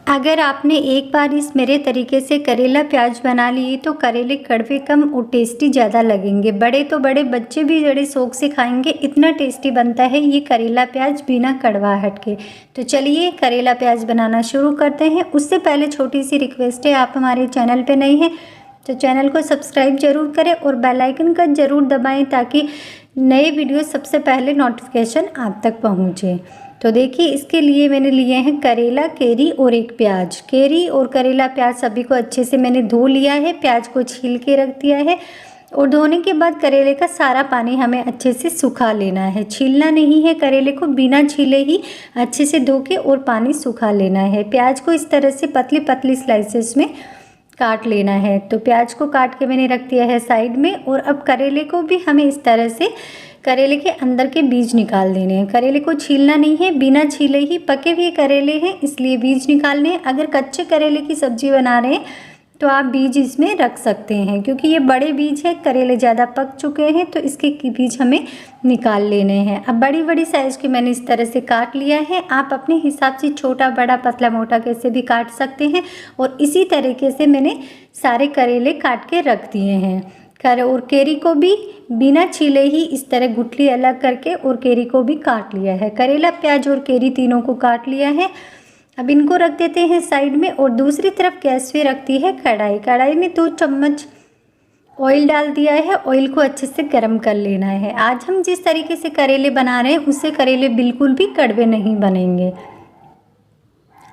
अगर आपने एक बार इस मेरे तरीके से करेला प्याज बना लिए तो करेले कड़वे कम और टेस्टी ज़्यादा लगेंगे। बड़े तो बड़े, बच्चे भी बड़े शौक से खाएंगे, इतना टेस्टी बनता है ये करेला प्याज बिना कड़वाहट के। तो चलिए करेला प्याज बनाना शुरू करते हैं। उससे पहले छोटी सी रिक्वेस्ट है, आप हमारे चैनल पर नए हैं तो चैनल को सब्सक्राइब जरूर करें और बेल आइकन का ज़रूर दबाएँ ताकि नए वीडियो सबसे पहले नोटिफिकेशन आप तक पहुँचे। तो देखिए इसके लिए मैंने लिए हैं करेला, केरी और एक प्याज। केरी और करेला प्याज सभी को अच्छे से मैंने धो लिया है, प्याज को छील के रख दिया है और धोने के बाद करेले का सारा पानी हमें अच्छे से सुखा लेना है। छीलना नहीं है करेले को, बिना छीले ही अच्छे से धो के और पानी सुखा लेना है। प्याज को इस तरह से पतली पतली स्लाइसेस में काट लेना है। तो प्याज को काट के मैंने रख दिया है साइड में और अब करेले को भी हमें इस तरह से करेले के अंदर के बीज निकाल देने हैं। करेले को छीलना नहीं है, बिना छीले ही पके हुए करेले हैं इसलिए बीज निकालने हैं। अगर कच्चे करेले की सब्ज़ी बना रहे हैं तो आप बीज इसमें रख सकते हैं, क्योंकि ये बड़े बीज हैं, करेले ज़्यादा पक चुके हैं तो इसके बीज हमें निकाल लेने हैं। अब बड़ी बड़ी साइज़ के मैंने इस तरह से काट लिया है। आप अपने हिसाब से छोटा बड़ा पतला मोटा कैसे भी काट सकते हैं और इसी तरीके से मैंने सारे करेले काट के रख दिए हैं। और केरी को भी बिना छीले ही इस तरह गुठली अलग करके और केरी को भी काट लिया है। करेला, प्याज और केरी तीनों को काट लिया है। अब इनको रख देते हैं साइड में और दूसरी तरफ गैस पे रखती है कढ़ाई। कढ़ाई में 2 चम्मच ऑयल डाल दिया है। ऑयल को अच्छे से गर्म कर लेना है। आज हम जिस तरीके से करेले बना रहे हैं उससे करेले बिल्कुल भी कड़वे नहीं बनेंगे।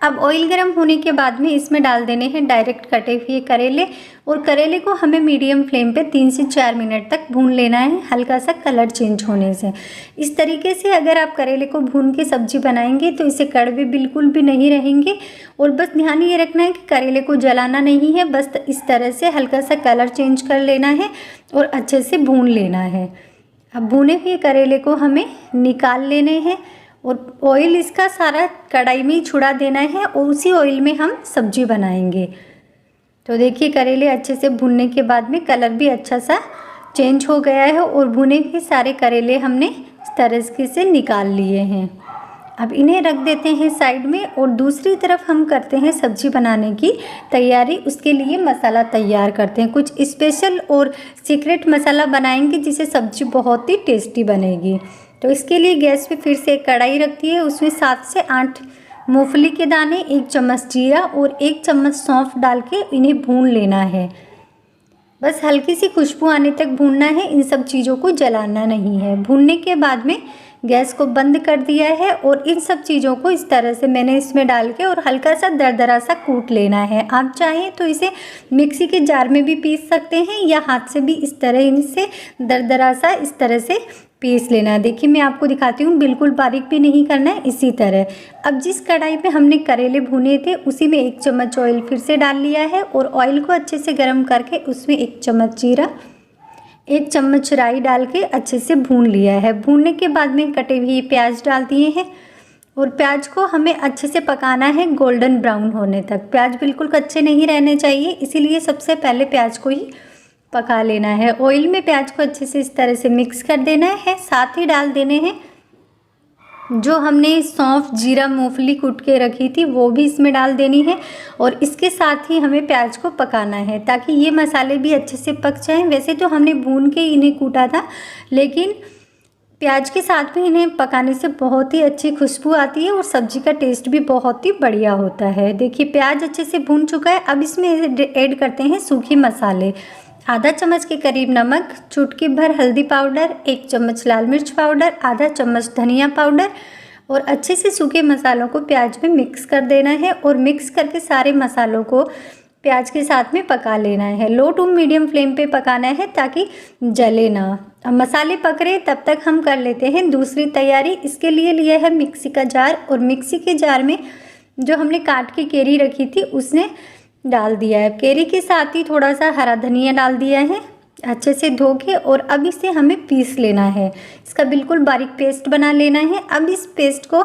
अब ऑयल गर्म होने के बाद में इसमें डाल देने हैं डायरेक्ट कटे हुए करेले और करेले को हमें मीडियम फ्लेम पे 3 से 4 मिनट तक भून लेना है, हल्का सा कलर चेंज होने से। इस तरीके से अगर आप करेले को भून के सब्जी बनाएंगे तो इसे कड़वे बिल्कुल भी नहीं रहेंगे। और बस ध्यान ये रखना है कि करेले को जलाना नहीं है, बस इस तरह से हल्का सा कलर चेंज कर लेना है और अच्छे से भून लेना है। अब भुने हुए करेले को हमें निकाल लेने हैं और ऑयल इसका सारा कढ़ाई में ही छुड़ा देना है और उसी ऑयल में हम सब्जी बनाएंगे। तो देखिए करेले अच्छे से भुनने के बाद में कलर भी अच्छा सा चेंज हो गया है और भुने हुए सारे करेले हमने इस तरह से निकाल लिए हैं। अब इन्हें रख देते हैं साइड में और दूसरी तरफ हम करते हैं सब्जी बनाने की तैयारी। उसके लिए मसाला तैयार करते हैं। कुछ स्पेशल और सीक्रेट मसाला बनाएंगे जिससे सब्जी बहुत ही टेस्टी बनेगी। तो इसके लिए गैस पे फिर से एक कढ़ाई रखती है, उसमें 7 से 8 मूंगफली के दाने, 1 चम्मच जीरा और 1 चम्मच सौंफ डाल के इन्हें भून लेना है। बस हल्की सी खुशबू आने तक भूनना है, इन सब चीज़ों को जलाना नहीं है। भूनने के बाद में गैस को बंद कर दिया है और इन सब चीज़ों को इस तरह से मैंने इसमें डाल के और हल्का सा दरदरा सा कूट लेना है। आप चाहें तो इसे मिक्सी के जार में भी पीस सकते हैं या हाथ से भी इस तरह इनसे दरदरा सा इस तरह से पीस लेना है। देखिए मैं आपको दिखाती हूँ, बिल्कुल बारीक भी नहीं करना है, इसी तरह। अब जिस कढ़ाई पे हमने करेले भुने थे उसी में 1 चम्मच ऑयल फिर से डाल लिया है और ऑयल को अच्छे से गर्म करके उसमें 1 चम्मच जीरा, 1 चम्मच राई डाल के अच्छे से भून लिया है। भूनने के बाद में कटे हुए प्याज डाल दिए हैं और प्याज को हमें अच्छे से पकाना है गोल्डन ब्राउन होने तक। प्याज बिल्कुल कच्चे नहीं रहने चाहिए, इसीलिए सबसे पहले प्याज को ही पका लेना है। ऑयल में प्याज को अच्छे से इस तरह से मिक्स कर देना है। साथ ही डाल देने हैं जो हमने सौंफ, जीरा, मूंगफली कूट के रखी थी वो भी इसमें डाल देनी है और इसके साथ ही हमें प्याज को पकाना है ताकि ये मसाले भी अच्छे से पक जाएं। वैसे तो हमने भून के इन्हें कूटा था, लेकिन प्याज के साथ में इन्हें पकाने से बहुत ही अच्छी खुशबू आती है और सब्जी का टेस्ट भी बहुत ही बढ़िया होता है। देखिए प्याज अच्छे से भून चुका है। अब इसमें ऐड करते हैं सूखे मसाले। आधा चम्मच के करीब नमक, चुटकी भर हल्दी पाउडर, 1 चम्मच लाल मिर्च पाउडर, आधा चम्मच धनिया पाउडर और अच्छे से सूखे मसालों को प्याज में मिक्स कर देना है और मिक्स करके सारे मसालों को प्याज के साथ में पका लेना है। लो टू मीडियम फ्लेम पे पकाना है ताकि जले ना। अब मसाले पक रहे तब तक हम कर लेते हैं दूसरी तैयारी। इसके लिए लिया है मिक्सी का जार और मिक्सी के जार में जो हमने काट के केरी रखी थी उसने डाल दिया है। केरी के साथ ही थोड़ा सा हरा धनिया डाल दिया है अच्छे से धो के और अब इसे हमें पीस लेना है। इसका बिल्कुल बारीक पेस्ट बना लेना है। अब इस पेस्ट को,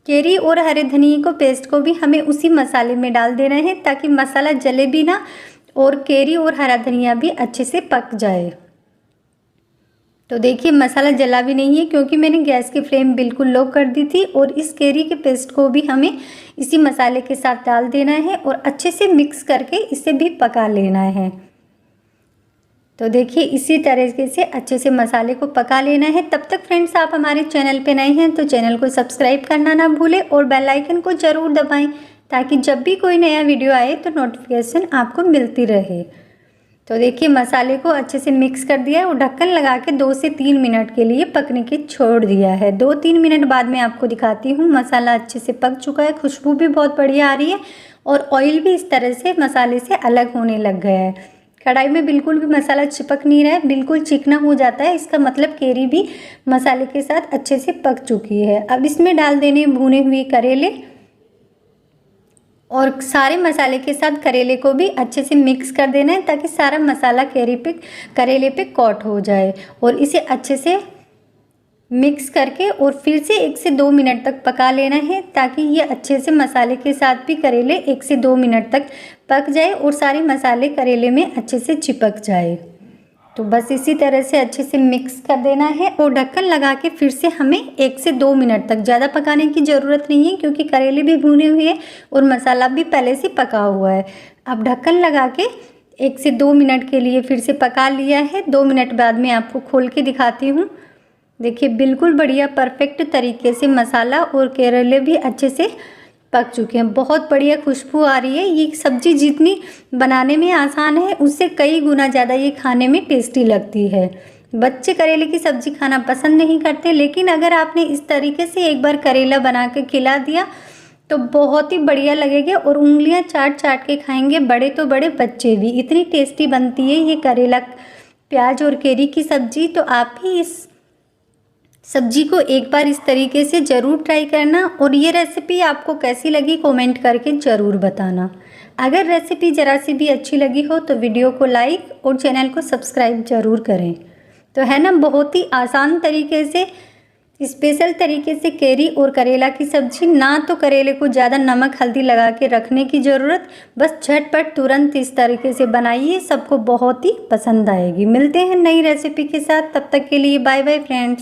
केरी और हरे धनिया को पेस्ट को भी हमें उसी मसाले में डाल देना है ताकि मसाला जले भी ना और केरी और हरा धनिया भी अच्छे से पक जाए। तो देखिए मसाला जला भी नहीं है क्योंकि मैंने गैस की फ्लेम बिल्कुल लो कर दी थी। और इस कैरी के पेस्ट को भी हमें इसी मसाले के साथ डाल देना है और अच्छे से मिक्स करके इसे भी पका लेना है। तो देखिए इसी तरीके से अच्छे से मसाले को पका लेना है। तब तक फ्रेंड्स आप हमारे चैनल पे नए हैं तो चैनल को सब्सक्राइब करना ना भूलें और बेल आइकन को ज़रूर दबाएं ताकि जब भी कोई नया वीडियो आए तो नोटिफिकेशन आपको मिलती रहे। तो देखिए मसाले को अच्छे से मिक्स कर दिया है और ढक्कन लगा के 2 से 3 मिनट के लिए पकने के छोड़ दिया है। 2-3 मिनट बाद मैं आपको दिखाती हूँ मसाला अच्छे से पक चुका है, खुशबू भी बहुत बढ़िया आ रही है और ऑयल भी इस तरह से मसाले से अलग होने लग गया है। कढ़ाई में बिल्कुल भी मसाला चिपक नहीं रहा है, बिल्कुल चिकना हो जाता है, इसका मतलब कैरी भी मसाले के साथ अच्छे से पक चुकी है। अब इसमें डाल देने भुने हुए करेले और सारे मसाले के साथ करेले को भी अच्छे से मिक्स कर देना है ताकि सारा मसाला करेले पे कोट हो जाए। और इसे अच्छे से मिक्स करके और फिर से 1 से 2 मिनट तक पका लेना है ताकि ये अच्छे से मसाले के साथ भी करेले 1 से 2 मिनट तक पक जाए और सारे मसाले करेले में अच्छे से चिपक जाए। तो बस इसी तरह से अच्छे से मिक्स कर देना है और ढक्कन लगा के फिर से हमें 1 से 2 मिनट तक, ज़्यादा पकाने की ज़रूरत नहीं है क्योंकि करेले भी भुने हुए हैं और मसाला भी पहले से पका हुआ है। अब ढक्कन लगा के 1 से 2 मिनट के लिए फिर से पका लिया है। 2 मिनट बाद मैं आपको खोल के दिखाती हूँ। देखिए बिल्कुल बढ़िया परफेक्ट तरीके से मसाला और करेले भी अच्छे से पक चुके हैं। बहुत बढ़िया खुशबू आ रही है। ये सब्ज़ी जितनी बनाने में आसान है उससे कई गुना ज़्यादा ये खाने में टेस्टी लगती है। बच्चे करेले की सब्ज़ी खाना पसंद नहीं करते, लेकिन अगर आपने इस तरीके से एक बार करेला बना के खिला दिया तो बहुत ही बढ़िया लगेगा और उंगलियां चाट चाट के खाएंगे, बड़े तो बड़े बच्चे भी। इतनी टेस्टी बनती है ये करेला प्याज और कैरी की सब्ज़ी। तो आप भी इस सब्जी को एक बार इस तरीके से ज़रूर ट्राई करना और ये रेसिपी आपको कैसी लगी कमेंट करके ज़रूर बताना। अगर रेसिपी ज़रा सी भी अच्छी लगी हो तो वीडियो को लाइक और चैनल को सब्सक्राइब ज़रूर करें। तो है ना, बहुत ही आसान तरीके से स्पेशल तरीके से कैरी और करेला की सब्ज़ी। ना तो करेले को ज़्यादा नमक हल्दी लगा के रखने की ज़रूरत, बस झटपट तुरंत इस तरीके से बनाइए, सबको बहुत ही पसंद आएगी। मिलते हैं नई रेसिपी के साथ, तब तक के लिए बाय बाय फ्रेंड्स।